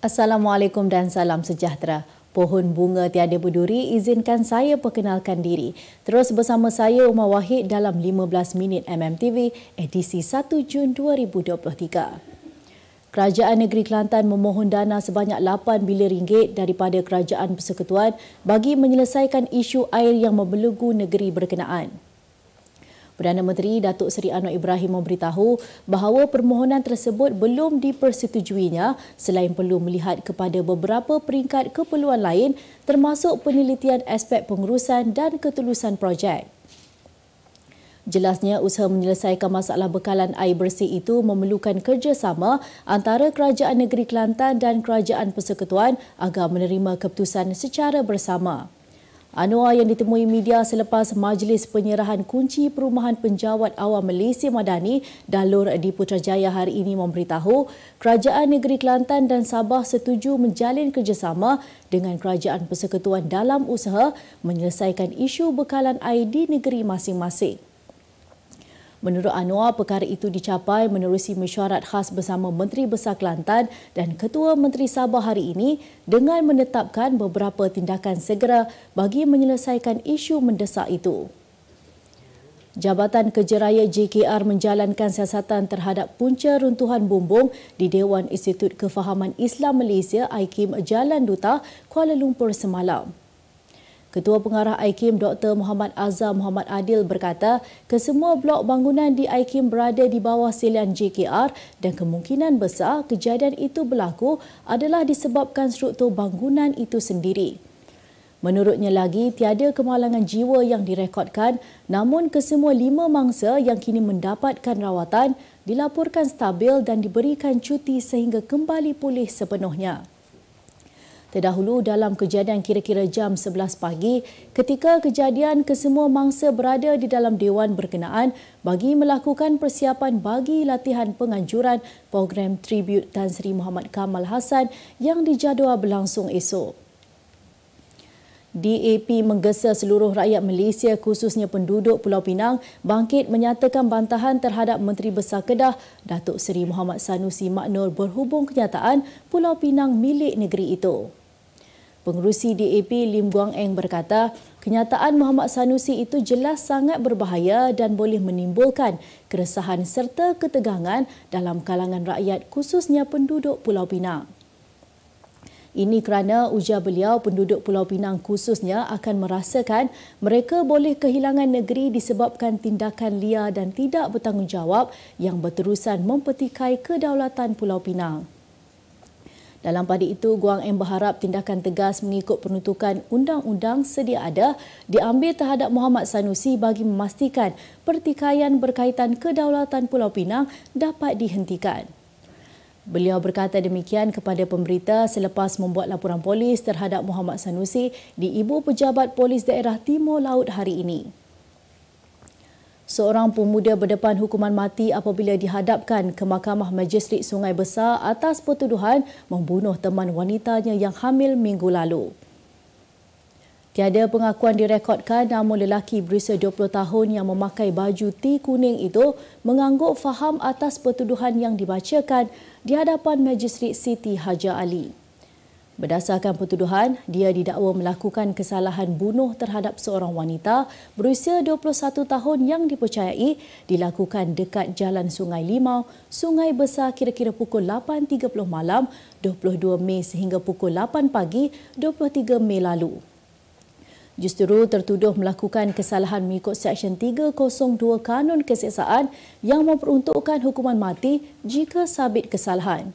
Assalamualaikum dan salam sejahtera. Pohon bunga tiada berduri, izinkan saya perkenalkan diri. Terus bersama saya Umar Wahid dalam 15 minit MMTV edisi 1 Jun 2023. Kerajaan Negeri Kelantan memohon dana sebanyak 8 bilion ringgit daripada Kerajaan Persekutuan bagi menyelesaikan isu air yang membelenggu negeri berkenaan. Perdana Menteri Datuk Seri Anwar Ibrahim memberitahu bahawa permohonan tersebut belum dipersetujuinya selain perlu melihat kepada beberapa peringkat keperluan lain termasuk penelitian aspek pengurusan dan ketulusan projek. Jelasnya, usaha menyelesaikan masalah bekalan air bersih itu memerlukan kerjasama antara Kerajaan Negeri Kelantan dan Kerajaan Persekutuan agar menerima keputusan secara bersama. Anwar yang ditemui media selepas Majlis Penyerahan Kunci Perumahan Penjawat Awam Malaysia Madani Dalur di Putrajaya hari ini memberitahu Kerajaan Negeri Kelantan dan Sabah setuju menjalin kerjasama dengan Kerajaan Persekutuan dalam usaha menyelesaikan isu bekalan air di negeri masing-masing. Menurut Anwar, perkara itu dicapai menerusi mesyuarat khas bersama Menteri Besar Kelantan dan Ketua Menteri Sabah hari ini dengan menetapkan beberapa tindakan segera bagi menyelesaikan isu mendesak itu. Jabatan Kerja Raya JKR menjalankan siasatan terhadap punca runtuhan bumbung di Dewan Institut Kefahaman Islam Malaysia IKIM Jalan Duta, Kuala Lumpur semalam. Ketua Pengarah IKIM Dr. Muhammad Azhar Muhammad Adil berkata kesemua blok bangunan di IKIM berada di bawah selian JKR dan kemungkinan besar kejadian itu berlaku adalah disebabkan struktur bangunan itu sendiri. Menurutnya lagi, tiada kemalangan jiwa yang direkodkan namun kesemua 5 mangsa yang kini mendapatkan rawatan dilaporkan stabil dan diberikan cuti sehingga kembali pulih sepenuhnya. Terdahulu dalam kejadian kira-kira jam 11 pagi, ketika kejadian kesemua mangsa berada di dalam dewan berkenaan bagi melakukan persiapan bagi latihan penganjuran program tribute Tan Sri Muhammad Kamal Hassan yang dijadual berlangsung esok. DAP menggesa seluruh rakyat Malaysia khususnya penduduk Pulau Pinang bangkit menyatakan bantahan terhadap Menteri Besar Kedah Datuk Seri Muhammad Sanusi Maknur berhubung kenyataan Pulau Pinang milik negeri itu. Pengerusi DAP Lim Guang Eng berkata, kenyataan Muhammad Sanusi itu jelas sangat berbahaya dan boleh menimbulkan keresahan serta ketegangan dalam kalangan rakyat khususnya penduduk Pulau Pinang. Ini kerana ujar beliau penduduk Pulau Pinang khususnya akan merasakan mereka boleh kehilangan negeri disebabkan tindakan liar dan tidak bertanggungjawab yang berterusan mempetikai kedaulatan Pulau Pinang. Dalam pada itu, Guang Em berharap tindakan tegas mengikut peruntukan undang-undang sedia ada diambil terhadap Muhammad Sanusi bagi memastikan pertikaian berkaitan kedaulatan Pulau Pinang dapat dihentikan. Beliau berkata demikian kepada pemberita selepas membuat laporan polis terhadap Muhammad Sanusi di Ibu Pejabat Polis Daerah Timur Laut hari ini. Seorang pemuda berdepan hukuman mati apabila dihadapkan ke Mahkamah Majistret Sungai Besar atas pertuduhan membunuh teman wanitanya yang hamil minggu lalu. Tiada pengakuan direkodkan namun lelaki berusia 20 tahun yang memakai baju T kuning itu mengangguk faham atas pertuduhan yang dibacakan di hadapan Majistret Siti Hajar Ali. Berdasarkan pertuduhan, dia didakwa melakukan kesalahan bunuh terhadap seorang wanita berusia 21 tahun yang dipercayai dilakukan dekat Jalan Sungai Limau, Sungai Besar kira-kira pukul 8.30 malam 22 Mei sehingga pukul 8 pagi 23 Mei lalu. Justeru tertuduh melakukan kesalahan mengikut Seksyen 302 Kanun Keseksaan yang memperuntukkan hukuman mati jika sabit kesalahan.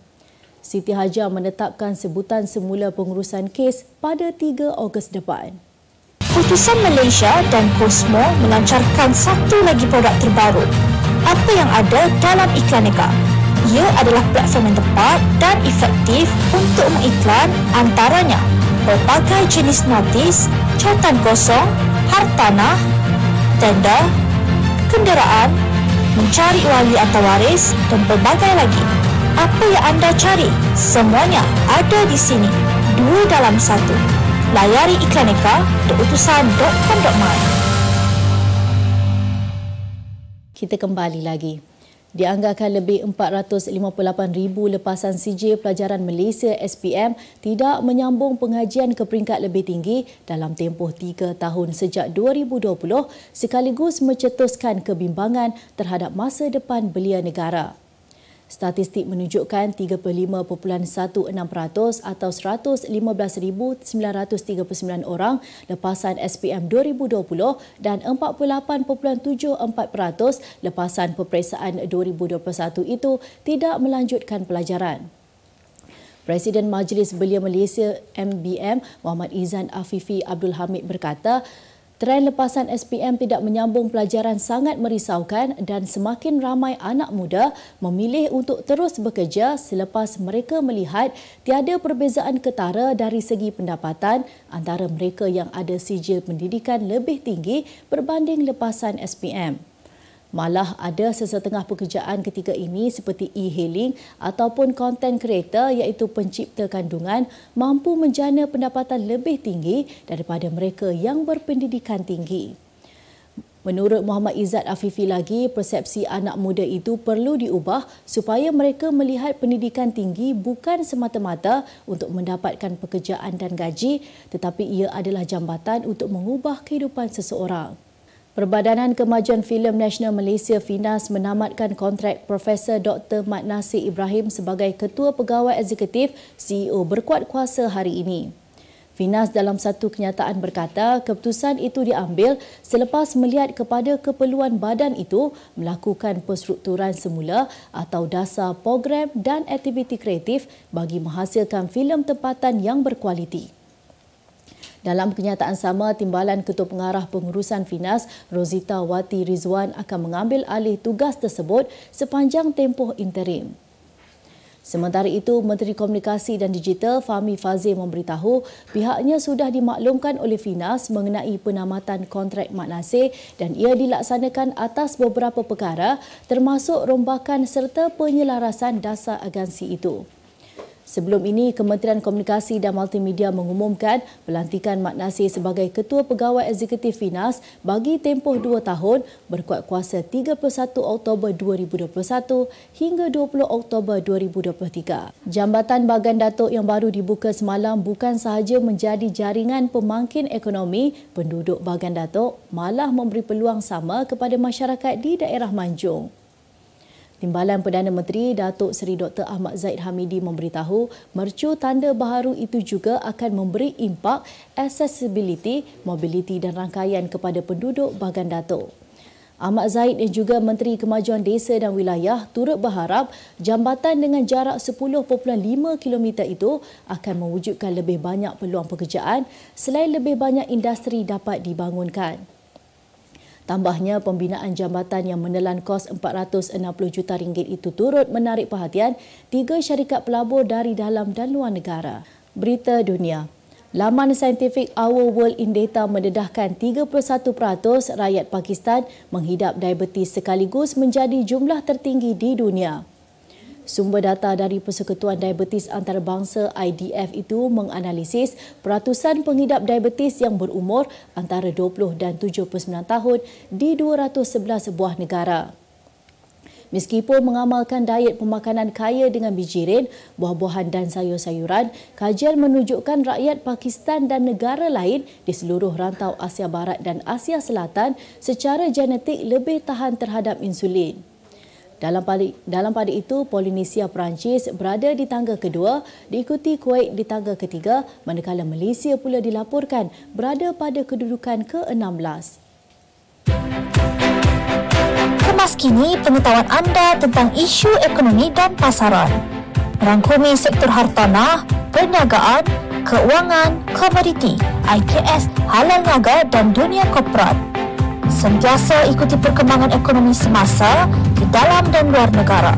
Siti Hajar menetapkan sebutan semula pengurusan kes pada 3 Ogos depan. Putusan Malaysia dan Cosmo melancarkan satu lagi produk terbaru. Apa yang ada dalam Iklaneka? Ia adalah platform yang tepat dan efektif untuk mengiklan antaranya berbagai jenis notis, cautan kosong, hartanah, tender, kenderaan, mencari wali atau waris dan pelbagai lagi. Apa yang anda cari? Semuanya ada di sini. 2 dalam 1. Layari iklaneka.utusan.com.my. Kita kembali lagi. Dianggarkan lebih 458,000 lepasan sijil pelajaran Malaysia SPM tidak menyambung pengajian ke peringkat lebih tinggi dalam tempoh 3 tahun sejak 2020 sekaligus mencetuskan kebimbangan terhadap masa depan belia negara. Statistik menunjukkan 35.16% atau 115,939 orang lepasan SPM 2020 dan 48.74% lepasan peperiksaan 2021 itu tidak melanjutkan pelajaran. Presiden Majlis Belia Malaysia MBM Muhammad Izan Afifi Abdul Hamid berkata, tren lepasan SPM tidak menyambung pelajaran sangat merisaukan dan semakin ramai anak muda memilih untuk terus bekerja selepas mereka melihat tiada perbezaan ketara dari segi pendapatan antara mereka yang ada sijil pendidikan lebih tinggi berbanding lepasan SPM. Malah ada sesetengah pekerjaan ketika ini seperti e-hailing ataupun content creator iaitu pencipta kandungan mampu menjana pendapatan lebih tinggi daripada mereka yang berpendidikan tinggi. Menurut Muhammad Izzat Afifi lagi, persepsi anak muda itu perlu diubah supaya mereka melihat pendidikan tinggi bukan semata-mata untuk mendapatkan pekerjaan dan gaji tetapi ia adalah jambatan untuk mengubah kehidupan seseorang. Perbadanan Kemajuan Filem Nasional Malaysia FINAS menamatkan kontrak Profesor Dr. Mat Nasir Ibrahim sebagai Ketua Pegawai Eksekutif CEO berkuat kuasa hari ini. FINAS dalam satu kenyataan berkata keputusan itu diambil selepas melihat kepada keperluan badan itu melakukan perstrukturan semula atau dasar program dan aktiviti kreatif bagi menghasilkan filem tempatan yang berkualiti. Dalam kenyataan sama, Timbalan Ketua Pengarah Pengurusan FINAS, Rozita Wati Rizwan akan mengambil alih tugas tersebut sepanjang tempoh interim. Sementara itu, Menteri Komunikasi dan Digital Fahmi Fadzil memberitahu pihaknya sudah dimaklumkan oleh FINAS mengenai penamatan kontrak Mat Nasir dan ia dilaksanakan atas beberapa perkara termasuk rombakan serta penyelarasan dasar agensi itu. Sebelum ini, Kementerian Komunikasi dan Multimedia mengumumkan pelantikan Mat Nasir sebagai Ketua Pegawai Eksekutif FINAS bagi tempoh 2 tahun berkuat kuasa 31 Oktober 2021 hingga 20 Oktober 2023. Jambatan Bagan Datuk yang baru dibuka semalam bukan sahaja menjadi jaringan pemangkin ekonomi penduduk Bagan Datuk, malah memberi peluang sama kepada masyarakat di daerah Manjung. Timbalan Perdana Menteri Datuk Seri Dr. Ahmad Zahid Hamidi memberitahu mercu tanda baharu itu juga akan memberi impak accessibility, mobility dan rangkaian kepada penduduk Bagan Datuk. Ahmad Zahid dan juga Menteri Kemajuan Desa dan Wilayah turut berharap jambatan dengan jarak 10.5 km itu akan mewujudkan lebih banyak peluang pekerjaan selain lebih banyak industri dapat dibangunkan. Tambahnya, pembinaan jambatan yang menelan kos RM460 juta itu turut menarik perhatian 3 syarikat pelabur dari dalam dan luar negara. Berita dunia. Laman saintifik Our World in Data mendedahkan 31% rakyat Pakistan menghidap diabetes sekaligus menjadi jumlah tertinggi di dunia. Sumber data dari Persekutuan Diabetes Antarabangsa IDF itu menganalisis peratusan pengidap diabetes yang berumur antara 20 dan 79 tahun di 211 buah negara. Meskipun mengamalkan diet pemakanan kaya dengan bijirin, buah-buahan dan sayur-sayuran, kajian menunjukkan rakyat Pakistan dan negara lain di seluruh rantau Asia Barat dan Asia Selatan secara genetik lebih tahan terhadap insulin. Dalam pada itu, Polinesia Perancis berada di tangga kedua, diikuti Kuwait di tangga ketiga, manakala Malaysia pula dilaporkan berada pada kedudukan ke-16. Kemas kini pengetahuan anda tentang isu ekonomi dan pasaran. Merangkumi sektor hartanah, perniagaan, keuangan, komoditi, IKS, halal niaga dan dunia korporat. Sentiasa ikuti perkembangan ekonomi semasa di dalam dan luar negara.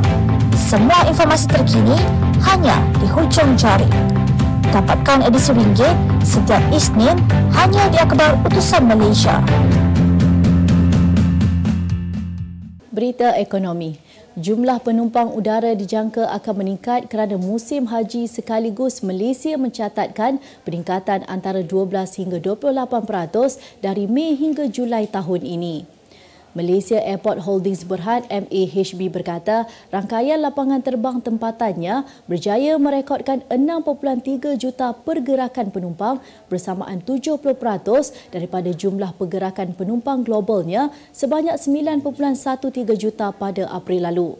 Semua informasi terkini hanya di hujung jari. Dapatkan edisi ringgit setiap Isnin hanya di Akhbar Utusan Malaysia. Berita ekonomi. Jumlah penumpang udara dijangka akan meningkat kerana musim haji sekaligus Malaysia mencatatkan peningkatan antara 12 hingga 28% dari Mei hingga Julai tahun ini. Malaysia Airport Holdings Berhad MAHB berkata rangkaian lapangan terbang tempatannya berjaya merekodkan 6.3 juta pergerakan penumpang bersamaan 70% daripada jumlah pergerakan penumpang globalnya sebanyak 9.13 juta pada April lalu.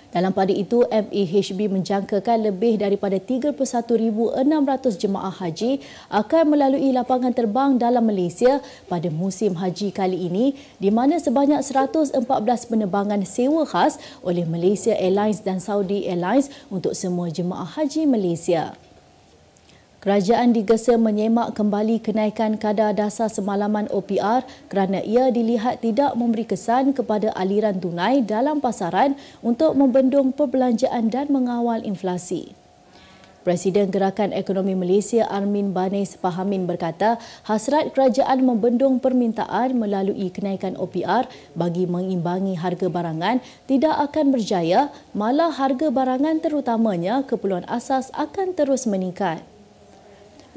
Dalam pada itu, MAHB menjangkakan lebih daripada 31,600 jemaah haji akan melalui lapangan terbang dalam Malaysia pada musim haji kali ini, di mana sebanyak 114 penerbangan sewa khas oleh Malaysia Airlines dan Saudi Airlines untuk semua jemaah haji Malaysia. Kerajaan digesa menyemak kembali kenaikan kadar dasar semalaman OPR kerana ia dilihat tidak memberi kesan kepada aliran tunai dalam pasaran untuk membendung perbelanjaan dan mengawal inflasi. Presiden Gerakan Ekonomi Malaysia Armin Banis Pahamin berkata hasrat kerajaan membendung permintaan melalui kenaikan OPR bagi mengimbangi harga barangan tidak akan berjaya, malah harga barangan terutamanya keperluan asas akan terus meningkat.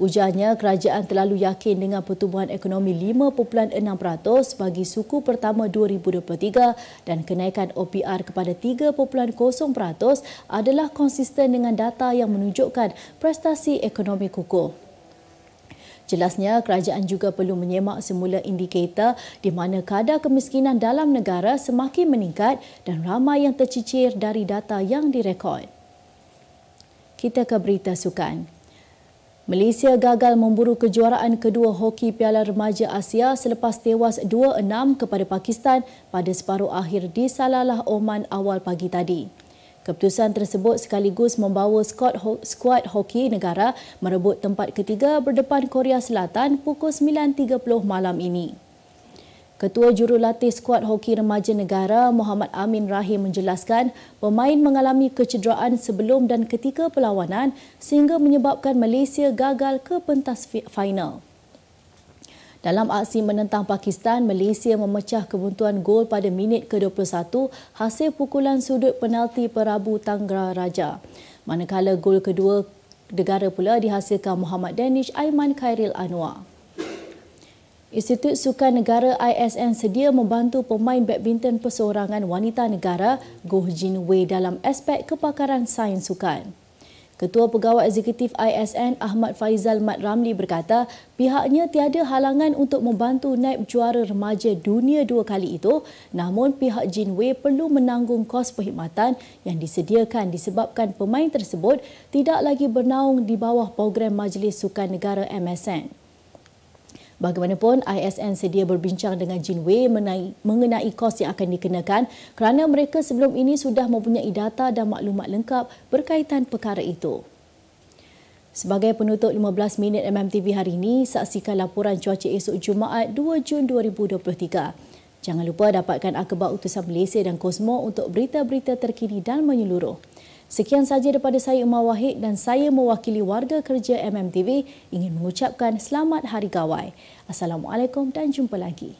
Ujarnya, kerajaan terlalu yakin dengan pertumbuhan ekonomi 5.6% bagi suku pertama 2023 dan kenaikan OPR kepada 3.0% adalah konsisten dengan data yang menunjukkan prestasi ekonomi kukuh. Jelasnya, kerajaan juga perlu menyemak semula indikator di mana kadar kemiskinan dalam negara semakin meningkat dan ramai yang tercicir dari data yang direkod. Kita ke berita sukan. Malaysia gagal memburu kejuaraan kedua hoki Piala Remaja Asia selepas tewas 2-6 kepada Pakistan pada separuh akhir di Salalah, Oman awal pagi tadi. Keputusan tersebut sekaligus membawa skuad hoki negara merebut tempat ketiga berdepan Korea Selatan pukul 9.30 malam ini. Ketua Jurulatih Skuad Hoki Remaja Negara Muhammad Amin Rahim menjelaskan pemain mengalami kecederaan sebelum dan ketika perlawanan sehingga menyebabkan Malaysia gagal ke pentas final. Dalam aksi menentang Pakistan, Malaysia memecah kebuntuan gol pada minit ke-21 hasil pukulan sudut penalti Perabu Tanggara Manakala gol kedua negara pula dihasilkan Muhammad Danish Aiman Khairil Anwar. Institut Sukan Negara ISN sedia membantu pemain badminton perseorangan wanita negara Goh Jin Wei dalam aspek kepakaran sains sukan. Ketua Pegawai Eksekutif ISN Ahmad Faizal Mat Ramli berkata pihaknya tiada halangan untuk membantu naib juara remaja dunia 2 kali itu, namun pihak Jin Wei perlu menanggung kos perkhidmatan yang disediakan disebabkan pemain tersebut tidak lagi bernaung di bawah program Majlis Sukan Negara MSN. Bagaimanapun, ISN sedia berbincang dengan Jin Wei mengenai kos yang akan dikenakan kerana mereka sebelum ini sudah mempunyai data dan maklumat lengkap berkaitan perkara itu. Sebagai penutup 15 minit MMTV hari ini, saksikan laporan cuaca esok Jumaat 2 Jun 2023. Jangan lupa dapatkan akhbar utusan Malaysia dan Kosmo untuk berita-berita terkini dan menyeluruh. Sekian sahaja daripada saya Umar Wahid dan saya mewakili warga kerja MMTV ingin mengucapkan selamat Hari Gawai. Assalamualaikum dan jumpa lagi.